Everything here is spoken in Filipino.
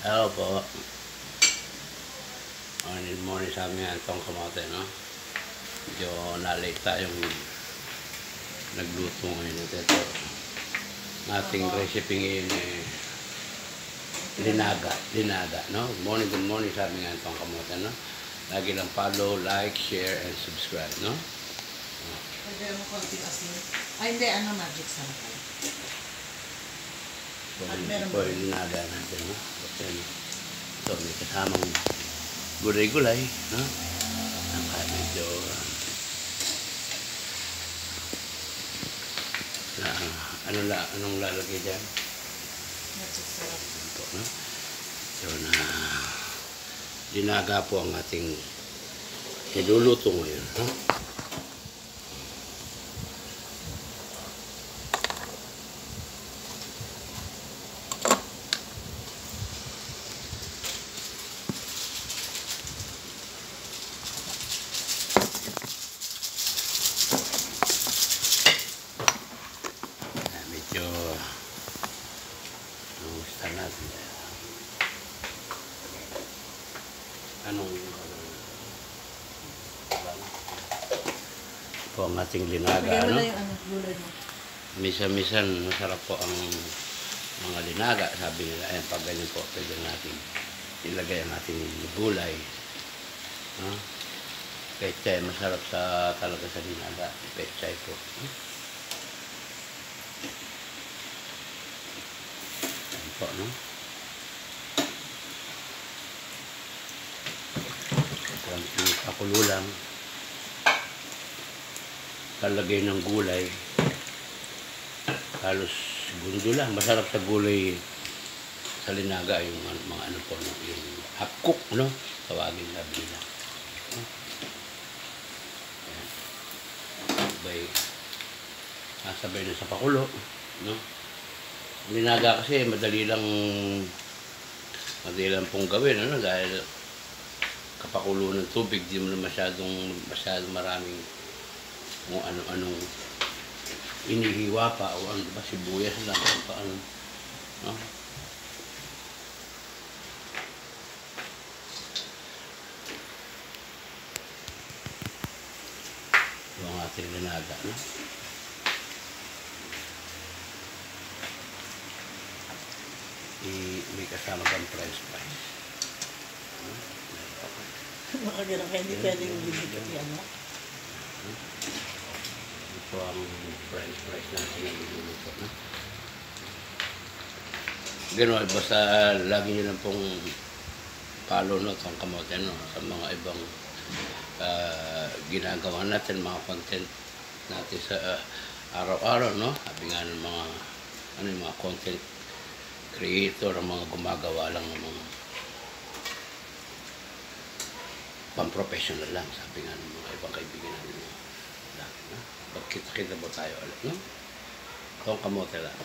Hello po. Morning sa amin itong kamote, no? Medyo nalate tayong nagluto ngayon ito. Ating recipe ngayon linaga, no? Good morning sa amin itong kamote, no? Lagi lang follow, like, share, and subscribe, no? Pwede mo konting asin. Ay, hindi. Ano magic sarap kayo? Ito yung linaga natin, no? Ito, may kasamang gulay-gulay, no? Ang medyo anong lalagay dyan? Magic sarap. Ito, no? So, linaga po ang ating niluluto ngayon, no? Medyo gusto natin po ang ating linaga, no? Misa-misan masarap po ang mga linaga, sabi nila. Ayan, pag ganyan po pwede natin ilagay ang ating gulay, no? Pechay, masarap talaga sa linaga, pechay po, no? Ayan po, no? Konting pakulo lang, kalagay ng gulay, halos gundo lang. Masarap sa gulay sa linaga yung mga ano po, no? Yung half cook, no? Tawagin na bilang, no? Sabay na sa pakulo, no? Linaga kasi madali lang pong gawin, ano? Dahil kapakulo ng tubig, di mo na masyadong maraming kung ano-anong inihiwa pa o ano, diba, sibuyas lang paano, no? Ito ang ating linaga, no? May kasama kang french fries, no? Baka gano'n kayo, hindi pwedeng bibigyan yan, no? Ito ang french fries natin na niluluto, no? Gano'n, basta lagi nyo lang pong follow, no, itong kamote, no, sa mga ibang ginagawa natin, mga content natin sa araw-araw, no? Sabi nga ng mga yung mga content creator, ang mga gumagawa lang ng mga pang-professional lang, sabi nga ng mga ibang kaibigan natin, no? Pagkita-kita po tayo ulit, no? Itong kamote lang.